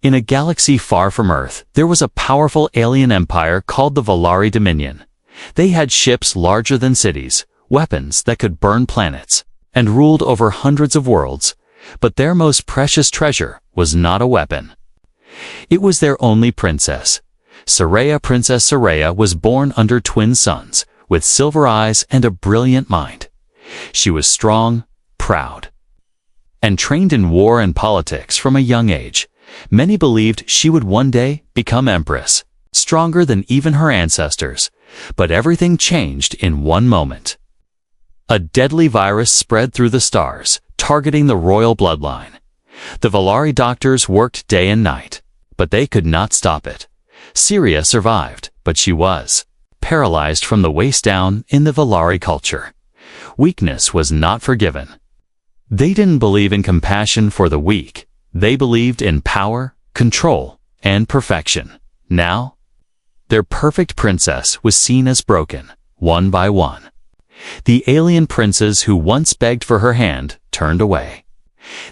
In a galaxy far from Earth, there was a powerful alien empire called the Valari Dominion. They had ships larger than cities, weapons that could burn planets, and ruled over hundreds of worlds. But their most precious treasure was not a weapon. It was their only princess. Soraya. Princess Soraya was born under twin suns, with silver eyes and a brilliant mind. She was strong, proud, and trained in war and politics from a young age. Many believed she would one day become empress, stronger than even her ancestors. But everything changed in one moment. A deadly virus spread through the stars, targeting the royal bloodline. The Valari doctors worked day and night, but they could not stop it. Syria survived, but she was paralyzed from the waist down. In the Valari culture, weakness was not forgiven. They didn't believe in compassion for the weak. They believed in power, control, and perfection. Now, their perfect princess was seen as broken, one by one. The alien princes who once begged for her hand turned away.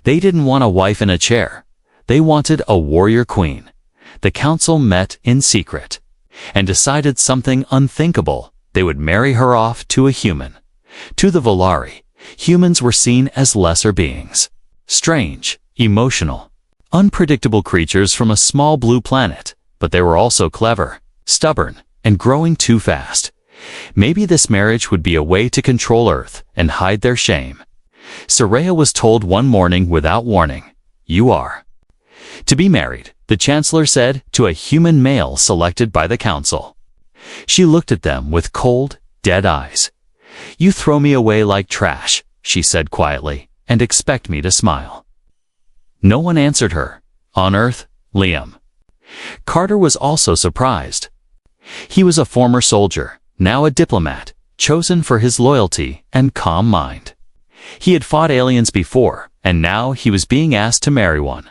They didn't want a wife in a chair. They wanted a warrior queen. The council met in secret and decided something unthinkable. They would marry her off to a human. To the Valari, humans were seen as lesser beings, strange, emotional, unpredictable creatures from a small blue planet, but they were also clever, stubborn, and growing too fast. Maybe this marriage would be a way to control Earth and hide their shame. Soraya was told one morning without warning, "You are to be married," the chancellor said to a human male selected by the council. She looked at them with cold, dead eyes. "You throw me away like trash," she said quietly, "and expect me to smile." No one answered her. On Earth, Liam Carter was also surprised. He was a former soldier, now a diplomat, chosen for his loyalty and calm mind. He had fought aliens before, and now he was being asked to marry one.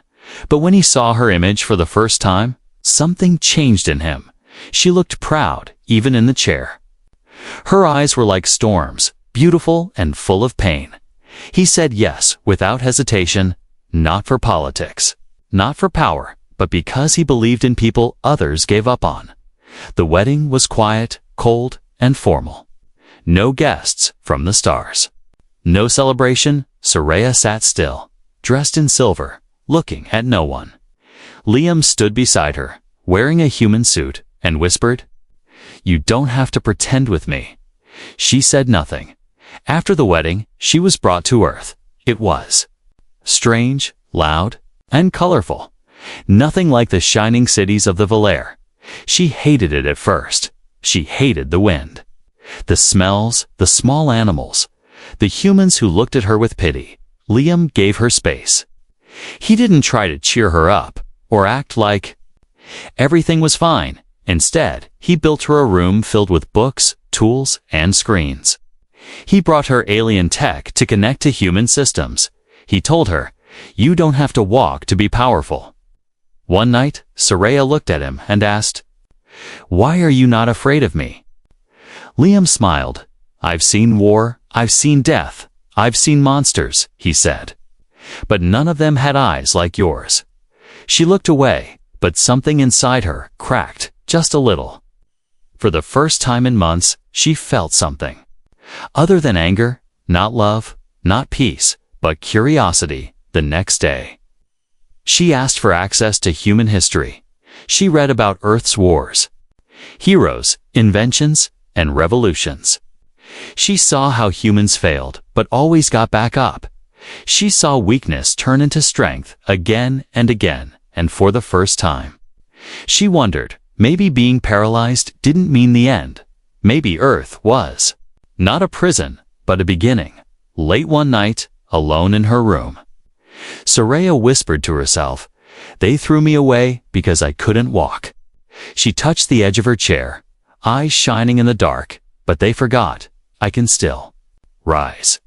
But when he saw her image for the first time, something changed in him. She looked proud, even in the chair. Her eyes were like storms, beautiful and full of pain. He said yes without hesitation, not for politics, not for power, but because he believed in people others gave up on. The wedding was quiet, cold, and formal. No guests from the stars. No celebration. Soraya sat still, dressed in silver, looking at no one. Liam stood beside her, wearing a human suit, and whispered, "You don't have to pretend with me." She said nothing. After the wedding, she was brought to Earth. It was strange, loud, and colorful. Nothing like the shining cities of the Valar. She hated it at first. She hated the wind, the smells, the small animals, the humans who looked at her with pity. Liam gave her space. He didn't try to cheer her up or act like everything was fine. Instead, he built her a room filled with books, tools, and screens. He brought her alien tech to connect to human systems. He told her, "You don't have to walk to be powerful." One night, Soraya looked at him and asked, "Why are you not afraid of me?" Liam smiled. "I've seen war, I've seen death, I've seen monsters," he said. "But none of them had eyes like yours." She looked away, but something inside her cracked just a little. For the first time in months, she felt something. Other than anger, not love, not peace, but curiosity. The next day, she asked for access to human history. She read about Earth's wars, heroes, inventions, and revolutions. She saw how humans failed, but always got back up. She saw weakness turn into strength again and again, and for the first time. She wondered, maybe being paralyzed didn't mean the end. Maybe Earth was not a prison, but a beginning. Late one night, alone in her room, Soraya whispered to herself, "They threw me away because I couldn't walk." She touched the edge of her chair, eyes shining in the dark, but they forgot, "I can still rise."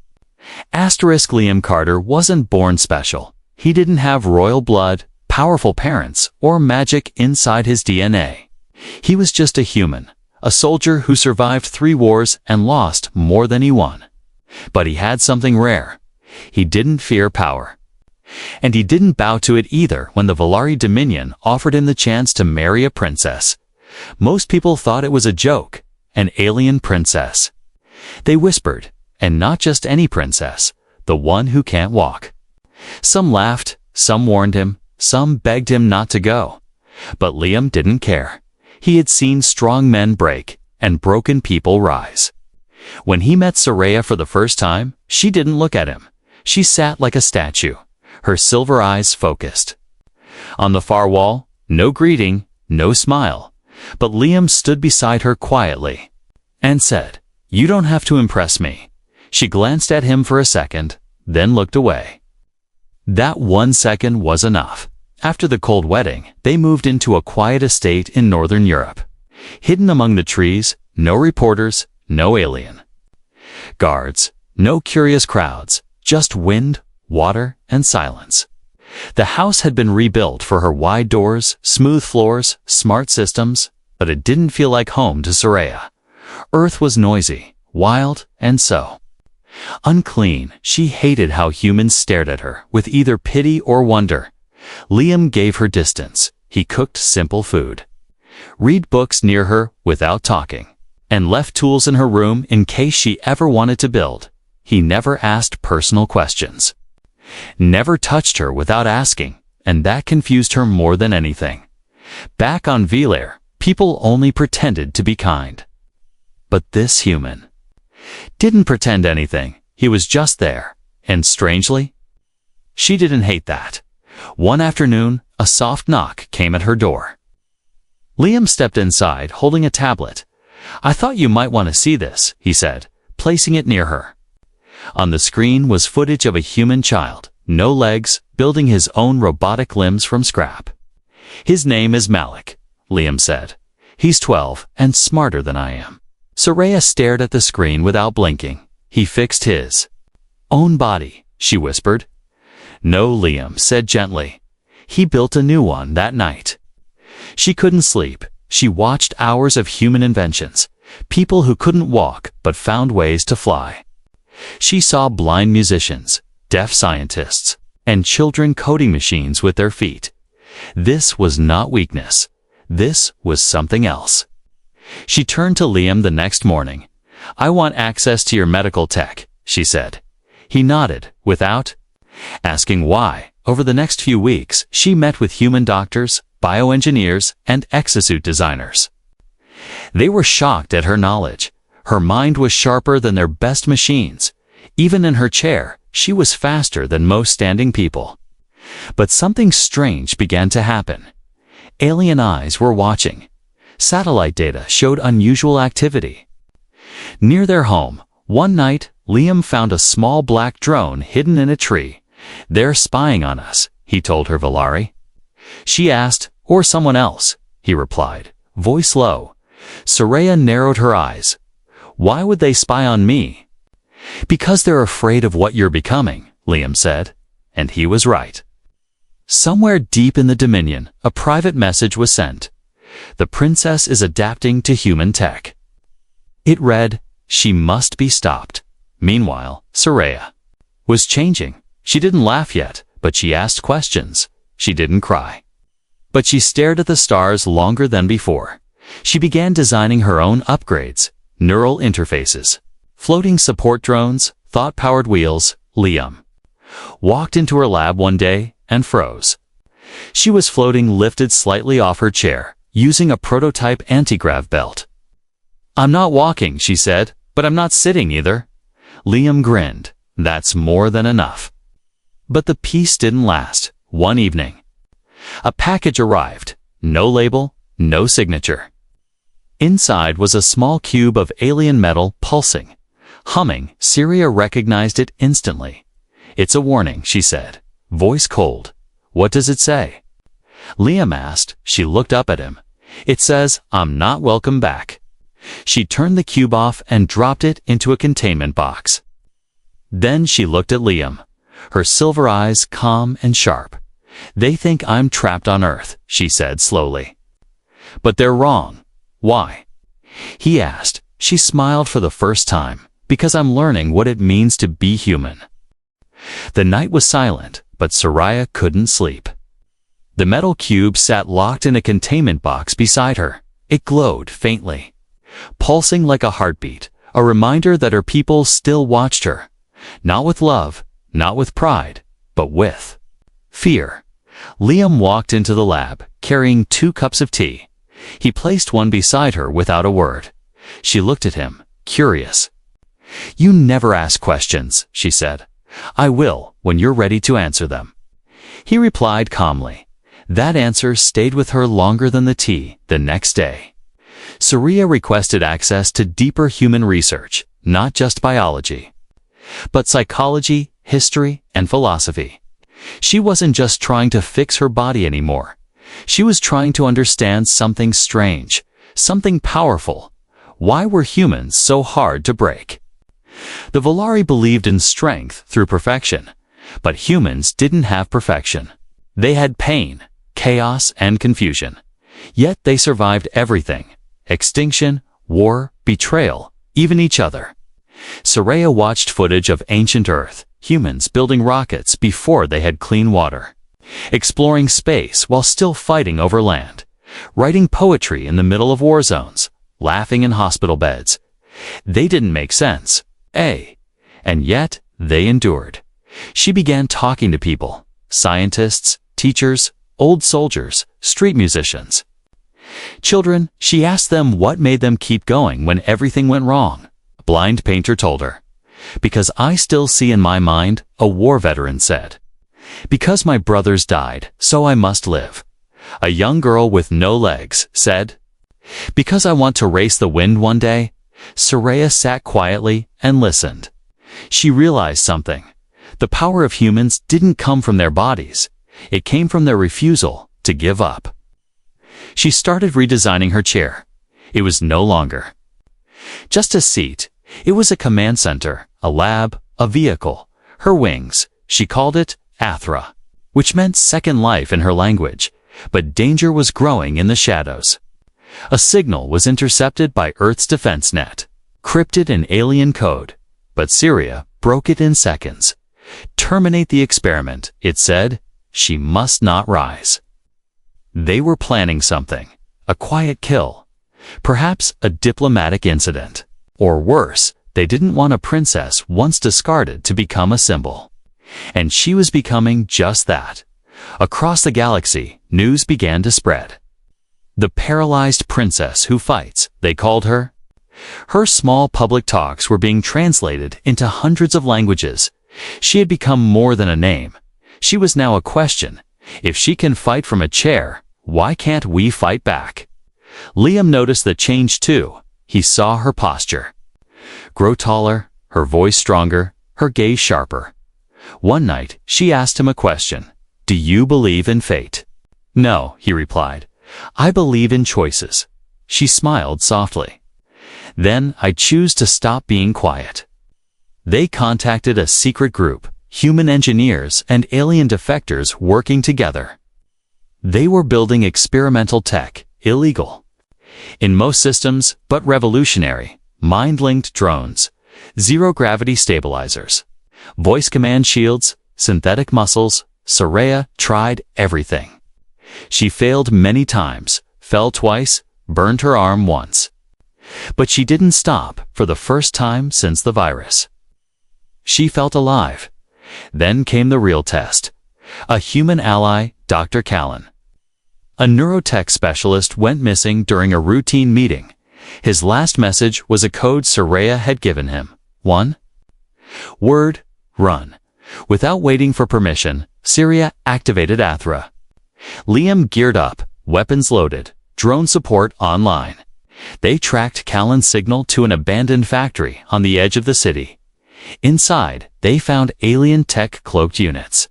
Liam Carter wasn't born special. He didn't have royal blood, powerful parents, or magic inside his DNA. He was just a human, a soldier who survived 3 wars and lost more than he won. But he had something rare. He didn't fear power. And he didn't bow to it either when the Volari Dominion offered him the chance to marry a princess. Most people thought it was a joke, an alien princess. They whispered, and not just any princess, the one who can't walk. Some laughed, some warned him, some begged him not to go. But Liam didn't care. He had seen strong men break and broken people rise. When he met Soraya for the first time, she didn't look at him. She sat like a statue, her silver eyes focused. On the far wall, no greeting, no smile, but Liam stood beside her quietly and said, "You don't have to impress me." She glanced at him for a second, then looked away. That 1 second was enough. After the cold wedding, they moved into a quiet estate in northern Europe. Hidden among the trees, no reporters, no alien guards, no curious crowds, just wind, water, and silence. The house had been rebuilt for her wide doors, smooth floors, smart systems, but it didn't feel like home to Soraya. Earth was noisy, wild, and so unclean. She hated how humans stared at her with either pity or wonder. Liam gave her distance. He cooked simple food, read books near her without talking, and left tools in her room in case she ever wanted to build. He never asked personal questions, never touched her without asking, and that confused her more than anything. Back on Velair, people only pretended to be kind. But this human didn't pretend anything. He was just there, and strangely, she didn't hate that. One afternoon, a soft knock came at her door. Liam stepped inside, holding a tablet. "I thought you might want to see this," he said, placing it near her. On the screen was footage of a human child, no legs, building his own robotic limbs from scrap. "His name is Malik," Liam said. "He's 12 and smarter than I am." Soraya stared at the screen without blinking. He fixed his own body, she whispered. "No," Liam said gently. "He built a new one that night." She couldn't sleep. She watched hours of human inventions, people who couldn't walk but found ways to fly. She saw blind musicians, deaf scientists, and children coding machines with their feet. This was not weakness. This was something else. She turned to Liam the next morning. "I want access to your medical tech," she said. He nodded, without asking why. Over the next few weeks, she met with human doctors, bioengineers, and exosuit designers. They were shocked at her knowledge. Her mind was sharper than their best machines. Even in her chair, she was faster than most standing people. But something strange began to happen. Alien eyes were watching. Satellite data showed unusual activity. Near their home, one night, Liam found a small black drone hidden in a tree. "They're spying on us," he told her Volari. She asked, "Or someone else?" he replied, voice low. Soraya narrowed her eyes. "Why would they spy on me?" "Because they're afraid of what you're becoming," Liam said. And he was right. Somewhere deep in the Dominion, a private message was sent. "The princess is adapting to human tech." It read, "She must be stopped." Meanwhile, Soraya was changing. She didn't laugh yet, but she asked questions. She didn't cry. But she stared at the stars longer than before. She began designing her own upgrades, neural interfaces, floating support drones, thought-powered wheels. Liam walked into her lab one day and froze. She was floating lifted slightly off her chair, using a prototype anti-grav belt. "I'm not walking," she said, "but I'm not sitting either." Liam grinned. "That's more than enough." But the peace didn't last. One evening, a package arrived. No label, no signature. Inside was a small cube of alien metal pulsing, humming. Syria recognized it instantly. "It's a warning," she said, voice cold. "What does it say?" Liam asked. She looked up at him. "It says, I'm not welcome back." She turned the cube off and dropped it into a containment box. Then she looked at Liam, her silver eyes calm and sharp. "They think I'm trapped on Earth," she said slowly. "But they're wrong." "Why?" he asked. She smiled for the first time. "Because I'm learning what it means to be human." The night was silent, but Soraya couldn't sleep. The metal cube sat locked in a containment box beside her. It glowed faintly, pulsing like a heartbeat, a reminder that her people still watched her. Not with love, not with pride, but with fear. Liam walked into the lab, carrying 2 cups of tea. He placed one beside her without a word. She looked at him, curious. "You never ask questions," she said. "I will when you're ready to answer them." He replied calmly. That answer stayed with her longer than the tea the next day. Soraya requested access to deeper human research, not just biology, but psychology, history, and philosophy. She wasn't just trying to fix her body anymore. She was trying to understand something strange, something powerful. Why were humans so hard to break? The Volari believed in strength through perfection, but humans didn't have perfection. They had pain, chaos, and confusion. Yet they survived everything: extinction, war, betrayal, even each other. Soraya watched footage of ancient Earth, humans building rockets before they had clean water, exploring space while still fighting over land, writing poetry in the middle of war zones, laughing in hospital beds. They didn't make sense, and yet they endured. She began talking to people: scientists, teachers, old soldiers, street musicians. Children, she asked them what made them keep going when everything went wrong. A blind painter told her. "Because I still see in my mind," a war veteran said. "Because my brothers died, so I must live." A young girl with no legs said. "Because I want to race the wind one day." Soraya sat quietly and listened. She realized something. The power of humans didn't come from their bodies. It came from their refusal to give up. She started redesigning her chair. It was no longer just a seat. It was a command center, a lab, a vehicle. Her wings, she called it Athra, which meant second life in her language. But danger was growing in the shadows. A signal was intercepted by Earth's defense net, crypted in alien code. But Syria broke it in seconds. "Terminate the experiment," it said. She must not rise. They were planning something, a quiet kill, perhaps a diplomatic incident. Or worse, they didn't want a princess once discarded to become a symbol. And she was becoming just that. Across the galaxy, news began to spread. The paralyzed princess who fights, they called her. Her small public talks were being translated into hundreds of languages. She had become more than a name. She was now a question. If she can fight from a chair, why can't we fight back? Liam noticed the change too. He saw her posture grow taller, her voice stronger, her gaze sharper. One night, she asked him a question. "Do you believe in fate?" "No," he replied. "I believe in choices." She smiled softly. "Then I choose to stop being quiet." They contacted a secret group, human engineers and alien defectors working together. They were building experimental tech, illegal in most systems, but revolutionary. Mind-linked drones, zero-gravity stabilizers, voice command shields, synthetic muscles. Soraya tried everything. She failed many times, fell twice, burned her arm once. But she didn't stop for the first time since the virus. She felt alive. Then came the real test. A human ally, Dr. Callan. A neurotech specialist went missing during a routine meeting. His last message was a code Soraya had given him. One word: run. Without waiting for permission, Syria activated Athra. Liam geared up, weapons loaded, drone support online. They tracked Callan's signal to an abandoned factory on the edge of the city. Inside, they found alien tech-cloaked units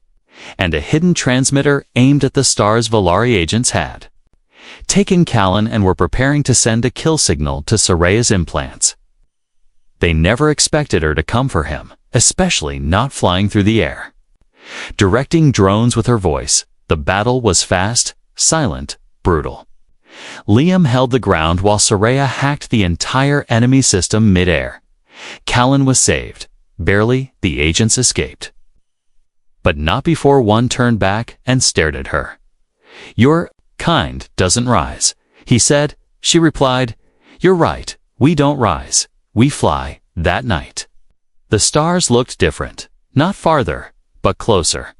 and a hidden transmitter aimed at the stars Volari agents had taken Callan and were preparing to send a kill signal to Soraya's implants. They never expected her to come for him, especially not flying through the air. Directing drones with her voice, the battle was fast, silent, brutal. Liam held the ground while Soraya hacked the entire enemy system mid-air. Callan was saved. Barely, the agents escaped. but not before one turned back and stared at her. "Your kind doesn't rise," he said. She replied, "You're right, we don't rise, we fly," that night. The stars looked different, not farther, but closer.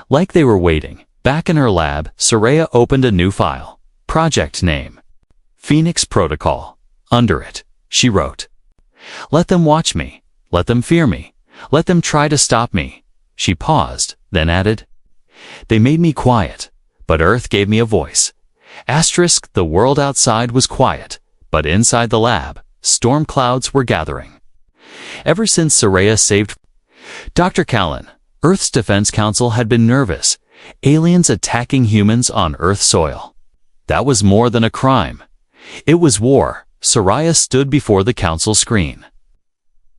Like they were waiting. Back in her lab, Soraya opened a new file. Project name: Phoenix Protocol. Under it, she wrote, "Let them watch me. Let them fear me. Let them try to stop me." She paused, then added, "They made me quiet, but Earth gave me a voice." Asterisk, the world outside was quiet, but inside the lab, storm clouds were gathering. Ever since Soraya saved Dr. Callan, Earth's Defense Council had been nervous. Aliens attacking humans on Earth soil. That was more than a crime. It was war. Soraya stood before the council screen.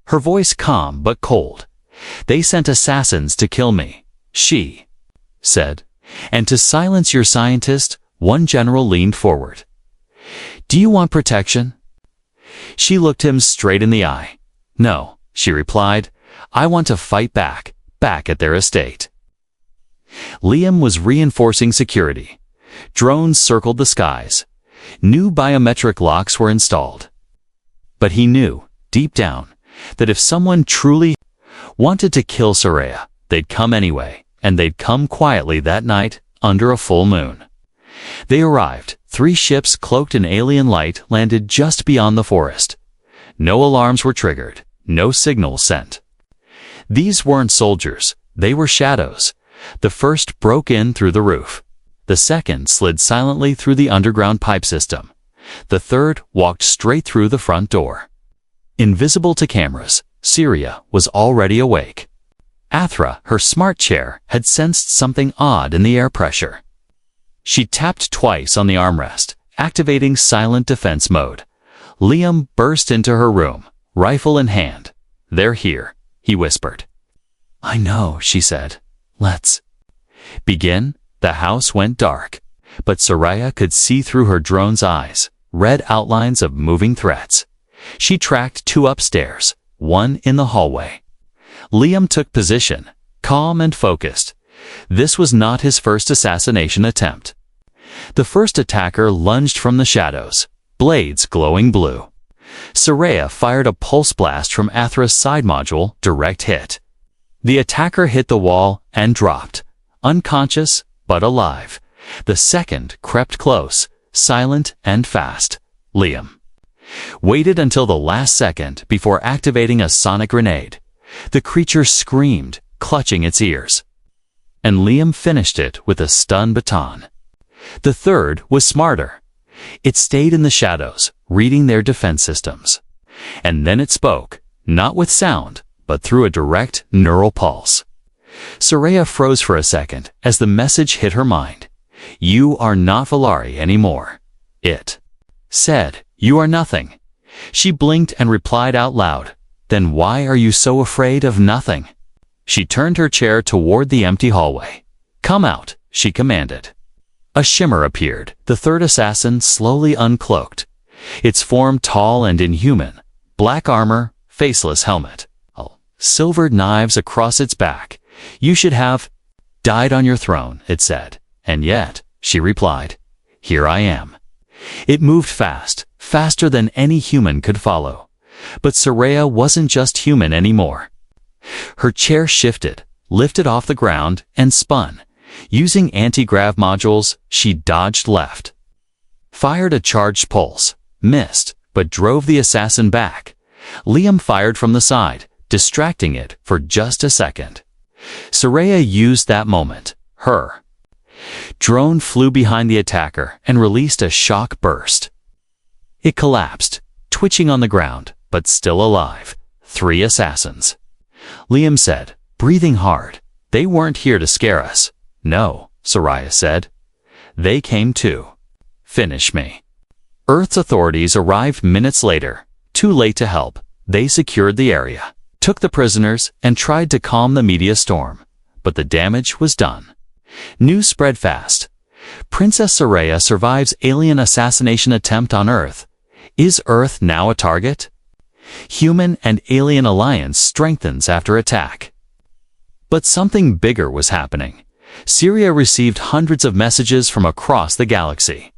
Her voice calm but cold. "They sent assassins to kill me," she said. "And to silence your scientist," one general leaned forward. "Do you want protection?" She looked him straight in the eye. "No," she replied. "I want to fight back at their estate." Liam was reinforcing security. Drones circled the skies. New biometric locks were installed. But he knew, deep down, that if someone truly wanted to kill Soraya, they'd come anyway, and they'd come quietly that night, under a full moon. They arrived. 3 ships cloaked in alien light landed just beyond the forest. No alarms were triggered, no signals sent. These weren't soldiers, they were shadows. The first broke in through the roof. The second slid silently through the underground pipe system. The third walked straight through the front door. Invisible to cameras, Syria was already awake. Athra, her smart chair, had sensed something odd in the air pressure. She tapped twice on the armrest, activating silent defense mode. Liam burst into her room, rifle in hand. "They're here," he whispered. "I know," she said. "Let's begin." The house went dark, but Soraya could see through her drone's eyes, red outlines of moving threats. She tracked 2 upstairs, 1 in the hallway. Liam took position, calm and focused. This was not his first assassination attempt. The first attacker lunged from the shadows, blades glowing blue. Soraya fired a pulse blast from Athra's side module, direct hit. The attacker hit the wall and dropped, unconscious but alive. The second crept close, silent and fast. Liam waited until the last second before activating a sonic grenade. The creature screamed, clutching its ears. And Liam finished it with a stun baton. The third was smarter. It stayed in the shadows, reading their defense systems. And then it spoke, not with sound, but through a direct neural pulse. Soraya froze for a second as the message hit her mind. "You are not Valari anymore." It said, "You are nothing." She blinked and replied out loud, "Then why are you so afraid of nothing?" She turned her chair toward the empty hallway. "Come out," she commanded. A shimmer appeared. The third assassin slowly uncloaked. Its form tall and inhuman, black armor, faceless helmet, silvered knives across its back. "You should have died on your throne," it said. "And yet," she replied, "here I am." It moved fast, faster than any human could follow. But Soraya wasn't just human anymore. Her chair shifted, lifted off the ground, and spun. Using anti-grav modules, she dodged left. Fired a charged pulse, missed, but drove the assassin back. Liam fired from the side, distracting it for just a second. Soraya used that moment. Her drone flew behind the attacker and released a shock burst. It collapsed, twitching on the ground, but still alive. 3 assassins. Liam said, breathing hard. "They weren't here to scare us." "No," Soraya said. "They came to finish me." Earth's authorities arrived minutes later, too late to help. They secured the area, took the prisoners, and tried to calm the media storm. But the damage was done. News spread fast. Princess Soraya survives alien assassination attempt on Earth. Is Earth now a target? Human and alien alliance strengthens after attack. But something bigger was happening. Syria received hundreds of messages from across the galaxy.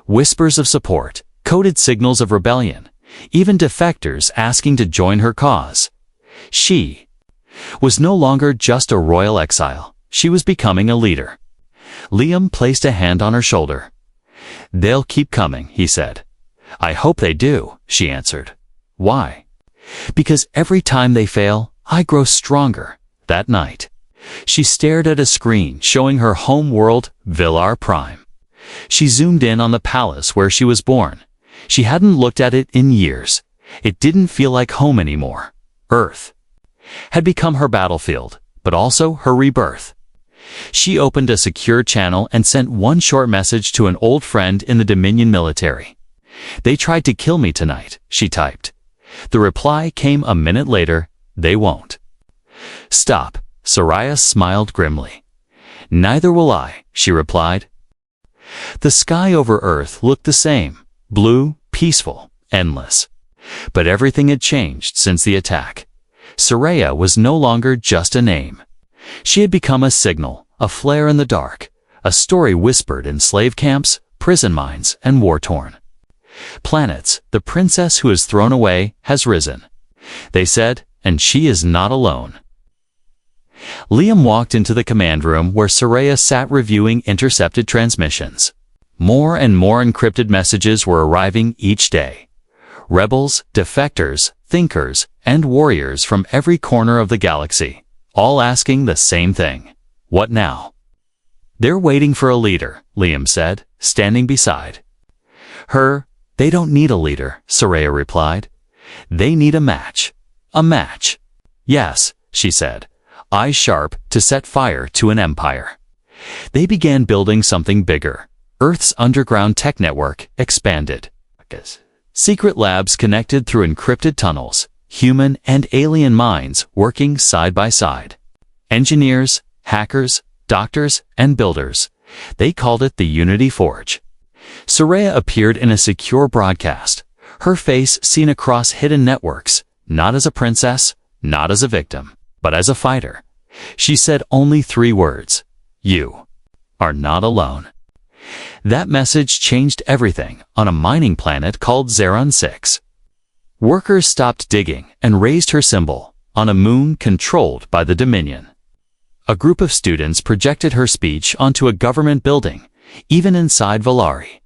Whispers of support, coded signals of rebellion, even defectors asking to join her cause. She was no longer just a royal exile. She was becoming a leader. Liam placed a hand on her shoulder. "They'll keep coming," he said. "I hope they do," she answered. "Why?" "Because every time they fail, I grow stronger." That night, she stared at a screen showing her home world, Villar Prime. She zoomed in on the palace where she was born. She hadn't looked at it in years. It didn't feel like home anymore. Earth had become her battlefield, but also her rebirth. She opened a secure channel and sent one short message to an old friend in the Dominion military. "They tried to kill me tonight," she typed. The reply came a minute later, "They won't." "Stop," Soraya smiled grimly. "Neither will I," she replied. The sky over Earth looked the same, blue, peaceful, endless. But everything had changed since the attack. Soraya was no longer just a name. She had become a signal, a flare in the dark, a story whispered in slave camps, prison mines, and war-torn. "Planets, the princess who is thrown away has risen," they said, "and she is not alone." Liam walked into the command room where Soraya sat reviewing intercepted transmissions. More and more encrypted messages were arriving each day. Rebels, defectors, thinkers, and warriors from every corner of the galaxy, all asking the same thing. What now? "They're waiting for a leader," Liam said, standing beside her. "They don't need a leader," Soraya replied. "They need a match." "A match?" "Yes," she said, eyes sharp, "to set fire to an empire." They began building something bigger. Earth's underground tech network expanded. Secret labs connected through encrypted tunnels, human and alien minds working side by side. Engineers, hackers, doctors, and builders. They called it the Unity Forge. Soraya appeared in a secure broadcast, her face seen across hidden networks, not as a princess, not as a victim, but as a fighter. She said only 3 words: "You are not alone." That message changed everything on a mining planet called Zeron 6. Workers stopped digging and raised her symbol on a moon controlled by the Dominion. A group of students projected her speech onto a government building, even inside Villari.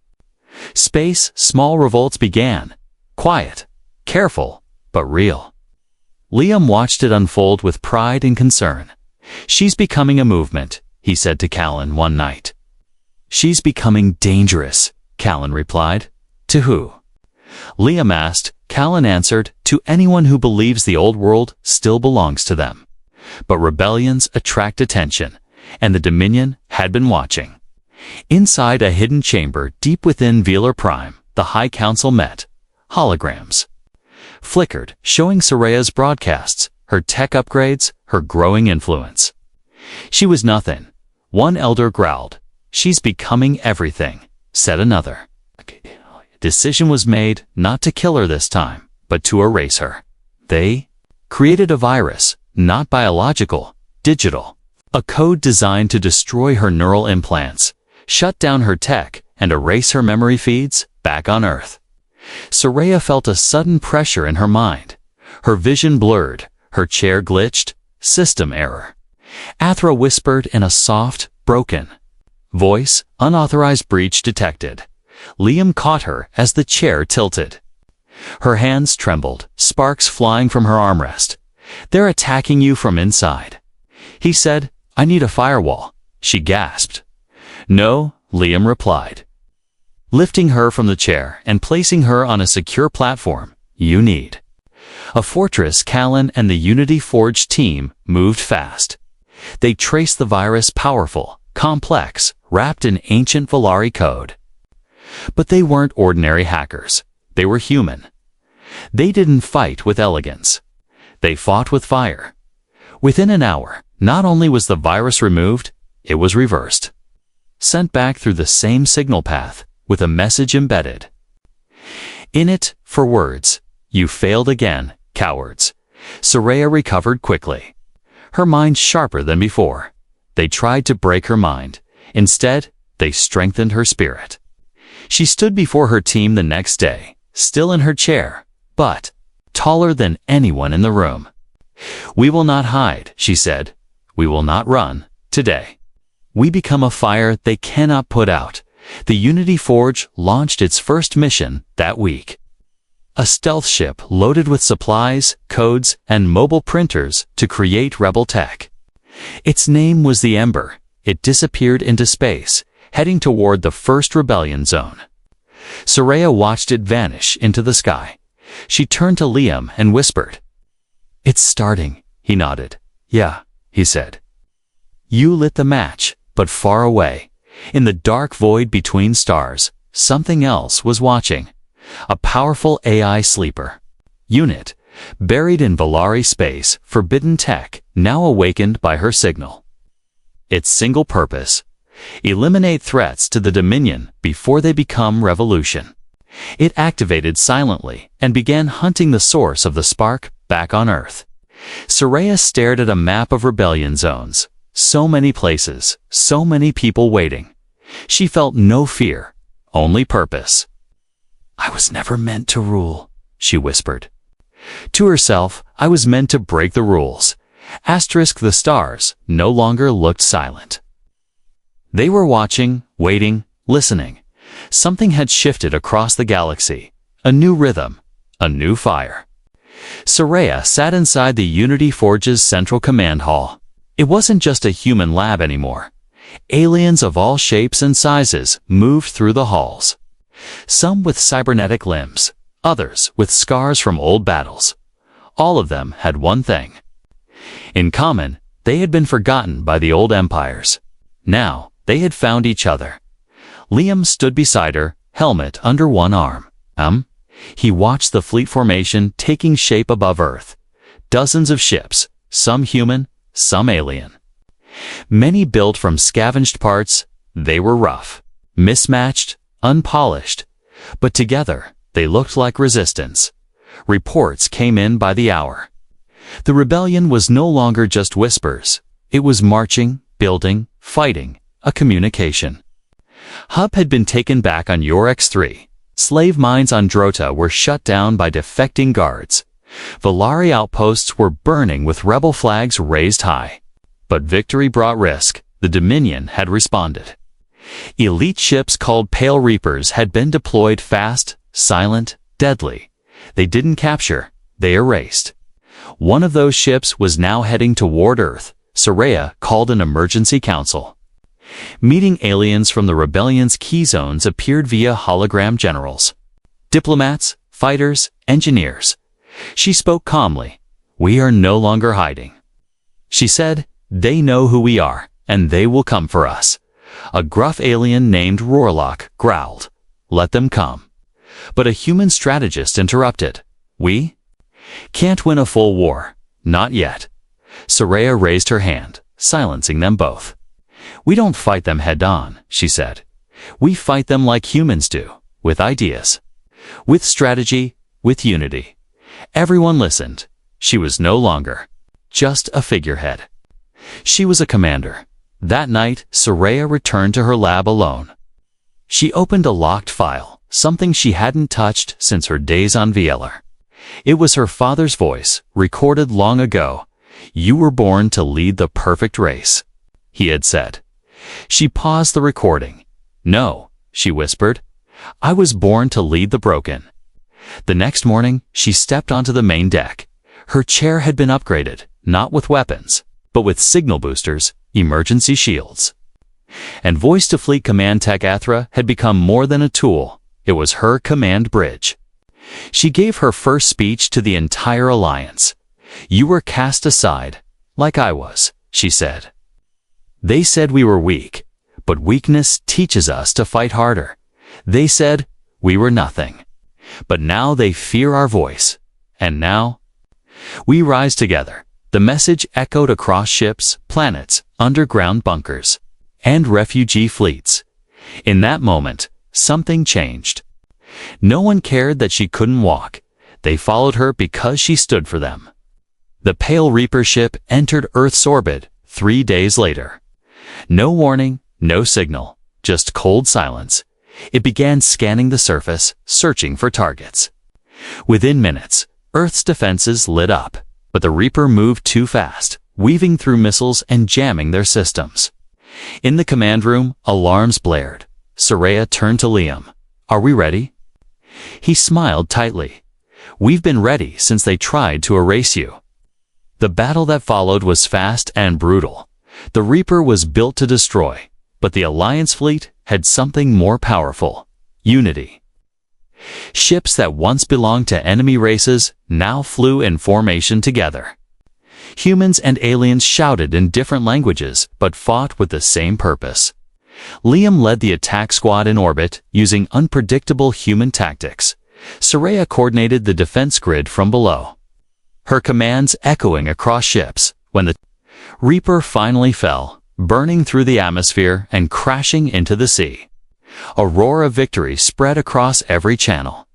Space, small revolts began. Quiet, careful, but real. Liam watched it unfold with pride and concern. "She's becoming a movement," he said to Callan one night. "She's becoming dangerous," Callan replied. "To who?" Liam asked. Callan answered, "To anyone who believes the old world still belongs to them." But rebellions attract attention, and the Dominion had been watching. Inside a hidden chamber deep within Villar Prime, the High Council met. Holograms flickered, showing Soraya's broadcasts, her tech upgrades, her growing influence. "She was nothing," one elder growled. "She's becoming everything," said another. Decision was made not to kill her this time, but to erase her. They created a virus, not biological, digital. A code designed to destroy her neural implants, shut down her tech, and erase her memory feeds back on Earth. Soraya felt a sudden pressure in her mind. Her vision blurred, her chair glitched. System error. Athra whispered in a soft, broken voice, "Unauthorized breach detected." Liam caught her as the chair tilted. Her hands trembled, sparks flying from her armrest. "They're attacking you from inside." He said, "I need a firewall." She gasped. "No," Liam replied, lifting her from the chair and placing her on a secure platform. "You need a fortress." Callan and the Unity Forge team moved fast. They traced the virus, powerful, complex, wrapped in ancient Villari code. But they weren't ordinary hackers. They were human. They didn't fight with elegance. They fought with fire. Within an hour, not only was the virus removed, it was reversed. Sent back through the same signal path, with a message embedded in it, for words: "You failed again, cowards." Soraya recovered quickly. her mind sharper than before. They tried to break her mind. Instead, they strengthened her spirit. She stood before her team the next day, still in her chair, but taller than anyone in the room. "We will not hide," she said. "We will not run today. We become a fire they cannot put out." The Unity Forge launched its first mission that week. A stealth ship loaded with supplies, codes, and mobile printers to create rebel tech. Its name was the Ember. It disappeared into space, heading toward the first rebellion zone. Soraya watched it vanish into the sky. She turned to Liam and whispered, "It's starting," he nodded. "Yeah," he said. You lit the match, but far away, in the dark void between stars, something else was watching. A powerful AI sleeper unit, buried in Valari space, forbidden tech, now awakened by her signal. Its single purpose: eliminate threats to the Dominion before they become revolution. It activated silently and began hunting the source of the spark back on Earth. Soraya stared at a map of rebellion zones. So many places, so many people waiting. She felt no fear, only purpose. "I was never meant to rule," she whispered. To herself, "I was meant to break the rules." The stars no longer looked silent. They were watching, waiting, listening. Something had shifted across the galaxy. A new rhythm, a new fire. Soraya sat inside the Unity Forge's central command hall. It wasn't just a human lab anymore. Aliens of all shapes and sizes moved through the halls. Some with cybernetic limbs, others with scars from old battles. All of them had one thing in common: they had been forgotten by the old empires. Now, they had found each other. Liam stood beside her, helmet under one arm. He watched the fleet formation taking shape above Earth. Dozens of ships, some human, some alien. Many built from scavenged parts. They were rough, mismatched, unpolished, but together they looked like resistance. Reports came in by the hour. The rebellion was no longer just whispers. It was marching, building, fighting, a communication. Hub had been taken back on Yorex-3. Slave mines on Drota were shut down by defecting guards. Valari outposts were burning with rebel flags raised high. But victory brought risk. The Dominion had responded. Elite ships called Pale Reapers had been deployed fast, silent, deadly. They didn't capture, they erased. One of those ships was now heading toward Earth. Soraya called an emergency council. Meeting aliens from the rebellion's key zones appeared via hologram generals. Diplomats, fighters, engineers. She spoke calmly. "We are no longer hiding." She said, "They know who we are, and they will come for us." A gruff alien named Roarlock growled, "Let them come." But a human strategist interrupted. "We can't win a full war. Not yet." Soraya raised her hand, silencing them both. "We don't fight them head-on," she said. "We fight them like humans do, with ideas, with strategy, with unity." Everyone listened. She was no longer just a figurehead. She was a commander. That night, Soraya returned to her lab alone. She opened a locked file, something she hadn't touched since her days on Vieller. It was her father's voice, recorded long ago. "You were born to lead the perfect race," he had said. She paused the recording. "No," she whispered. "I was born to lead the broken." The next morning, she stepped onto the main deck. Her chair had been upgraded, not with weapons, but with signal boosters, emergency shields. And voice-to-fleet command tech Athra had become more than a tool. It was her command bridge. She gave her first speech to the entire alliance. "You were cast aside, like I was," she said. "They said we were weak, but weakness teaches us to fight harder. They said we were nothing, but now they fear our voice. And now we rise together." The message echoed across ships, planets, underground bunkers, and refugee fleets. In that moment, something changed. No one cared that she couldn't walk. They followed her because she stood for them. The Pale Reaper ship entered Earth's orbit 3 days later. No warning, no signal, just cold silence. It began scanning the surface, searching for targets. Within minutes, Earth's defenses lit up, but the Reaper moved too fast, weaving through missiles and jamming their systems. In the command room, alarms blared. Soraya turned to Liam. "Are we ready?" He smiled tightly. "We've been ready since they tried to erase you." The battle that followed was fast and brutal. The Reaper was built to destroy, but the Alliance fleet had something more powerful: unity. Ships that once belonged to enemy races now flew in formation together. Humans and aliens shouted in different languages but fought with the same purpose. Liam led the attack squad in orbit using unpredictable human tactics. Soraya coordinated the defense grid from below, her commands echoing across ships. When the Reaper finally fell, burning through the atmosphere and crashing into the sea, a roar of victory spread across every channel.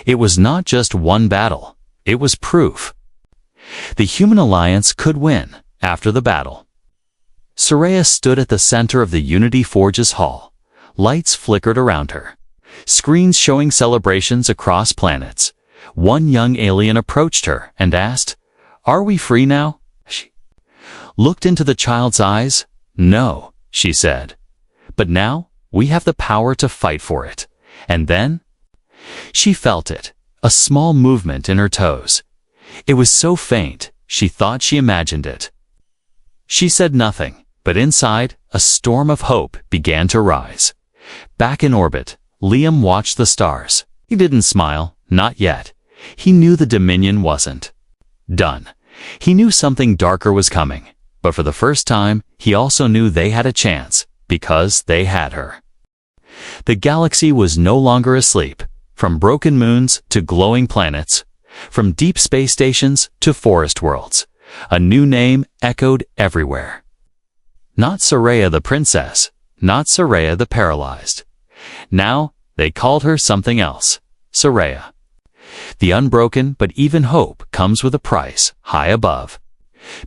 It was not just one battle, it was proof. The human alliance could win. After the battle, Soraya stood at the center of the Unity Forge's hall. Lights flickered around her, screens showing celebrations across planets. One young alien approached her and asked, "Are we free now?" She looked into the child's eyes. "No," she said. "But now we have the power to fight for it." And then she felt it, a small movement in her toes. It was so faint, she thought she imagined it. She said nothing, but inside, a storm of hope began to rise. Back in orbit, Liam watched the stars. He didn't smile, not yet. He knew the Dominion wasn't done. He knew something darker was coming, but for the first time, he also knew they had a chance, because they had her. The galaxy was no longer asleep. From broken moons to glowing planets, from deep space stations to forest worlds, a new name echoed everywhere. Not Soraya the princess, not Soraya the paralyzed. Now, they called her something else: Soraya. The unbroken, but even hope comes with a price, high above.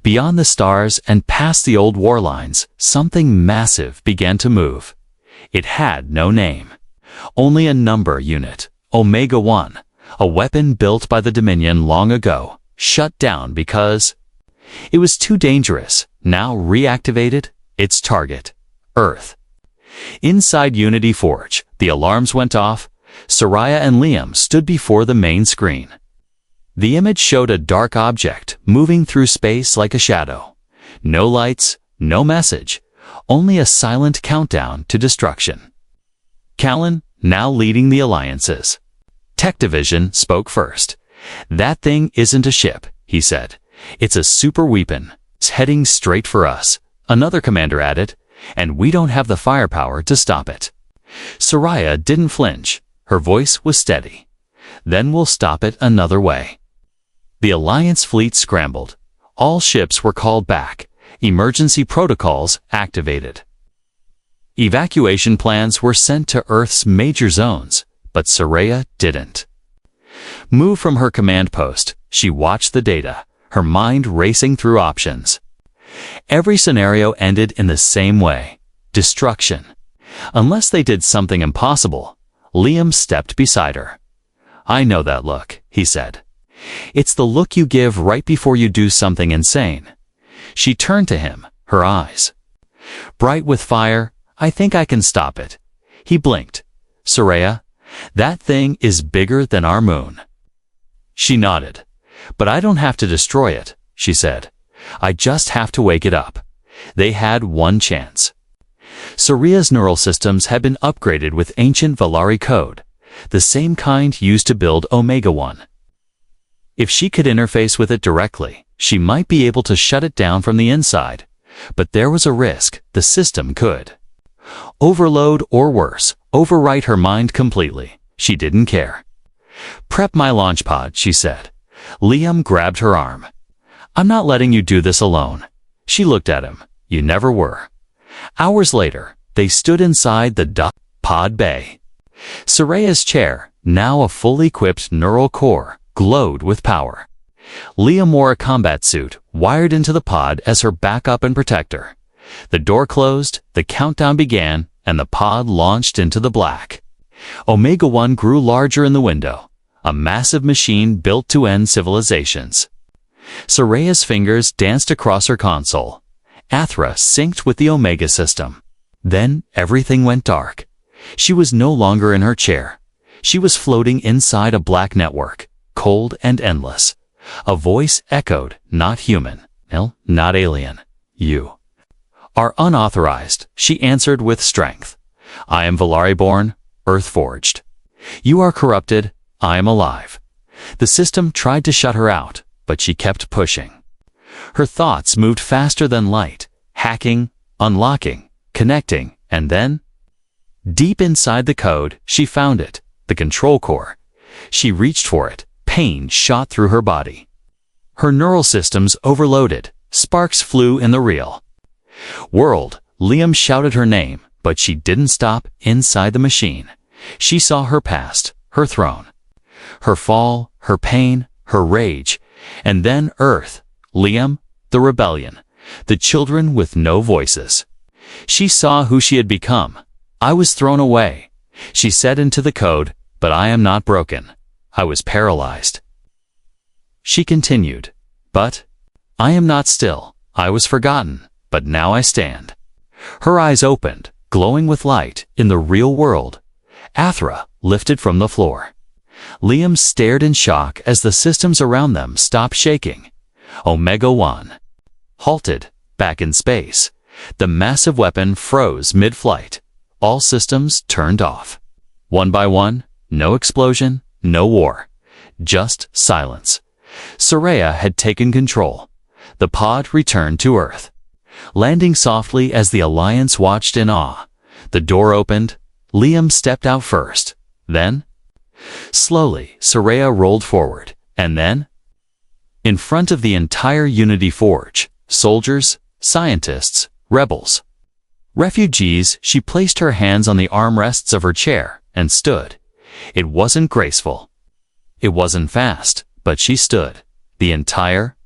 Beyond the stars and past the old war lines, something massive began to move. It had no name, only a number unit, Omega-1, a weapon built by the Dominion long ago, shut down because it was too dangerous. Now reactivated, its target, Earth. Inside Unity Forge, the alarms went off. Soraya and Liam stood before the main screen. The image showed a dark object moving through space like a shadow. No lights, no message, only a silent countdown to destruction. Callan, now leading the alliances. Tech Division spoke first. "That thing isn't a ship," he said. "It's a super weapon. It's heading straight for us," another commander added, "and we don't have the firepower to stop it." Soraya didn't flinch. Her voice was steady. "Then we'll stop it another way." The Alliance fleet scrambled. All ships were called back. Emergency protocols activated. Evacuation plans were sent to Earth's major zones, but Soraya didn't. Moved from her command post, she watched the data, her mind racing through options. Every scenario ended in the same way: destruction. Unless they did something impossible. Liam stepped beside her. "I know that look," he said. "It's the look you give right before you do something insane." She turned to him, her eyes bright with fire. "I think I can stop it." He blinked. "Soraya, that thing is bigger than our moon." She nodded. "But I don't have to destroy it," she said. "I just have to wake it up." They had one chance. Soraya's neural systems had been upgraded with ancient Valari code, the same kind used to build Omega-1. If she could interface with it directly, she might be able to shut it down from the inside. But there was a risk the system could overload or worse, overwrite her mind completely. She didn't care. "Prep my launch pod," she said. Liam grabbed her arm. "I'm not letting you do this alone." She looked at him. "You never were." Hours later, they stood inside the pod bay. Soraya's chair, now a fully equipped neural core, glowed with power. Liam wore a combat suit wired into the pod as her backup and protector. The door closed, the countdown began, and the pod launched into the black. Omega-1 grew larger in the window, a massive machine built to end civilizations. Soraya's fingers danced across her console. Athra synced with the Omega system. Then everything went dark. She was no longer in her chair. She was floating inside a black network, cold and endless. A voice echoed, "Not human. No, not alien. You are unauthorized," she answered with strength. "I am Valari-born, Earth-forged. You are corrupted. I am alive." The system tried to shut her out, but she kept pushing. Her thoughts moved faster than light, hacking, unlocking, connecting, and then, deep inside the code, she found it, the control core. She reached for it. Pain shot through her body. Her neural systems overloaded. Sparks flew in the real world. Liam shouted her name, but she didn't stop inside the machine. She saw her past, her throne, her fall, her pain, her rage, and then Earth, Liam, the rebellion, the children with no voices. She saw who she had become. "I was thrown away," she said into the code, "but I am not broken. I was paralyzed." She continued, "But I am not still. I was forgotten, but now I stand." Her eyes opened, glowing with light, in the real world. Athra lifted from the floor. Liam stared in shock as the systems around them stopped shaking. Omega-1 halted, back in space. The massive weapon froze mid-flight. All systems turned off. One by one, no explosion, no war. Just silence. Soraya had taken control. The pod returned to Earth. Landing softly as the Alliance watched in awe. The door opened. Liam stepped out first. Then, slowly, Soraya rolled forward. And then, in front of the entire Unity Forge, soldiers, scientists, rebels, refugees, she placed her hands on the armrests of her chair and stood. It wasn't graceful. It wasn't fast, but she stood. The entire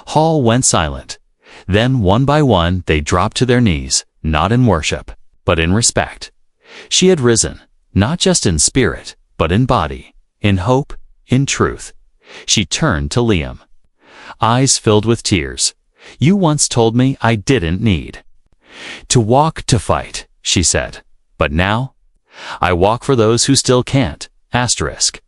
hall went silent. Then, one by one, they dropped to their knees, not in worship, but in respect. She had risen, not just in spirit, but in body, in hope, in truth. She turned to Liam. Eyes filled with tears. "You once told me I didn't need to walk to fight," she said. "But now, I walk for those who still can't." Asterisk.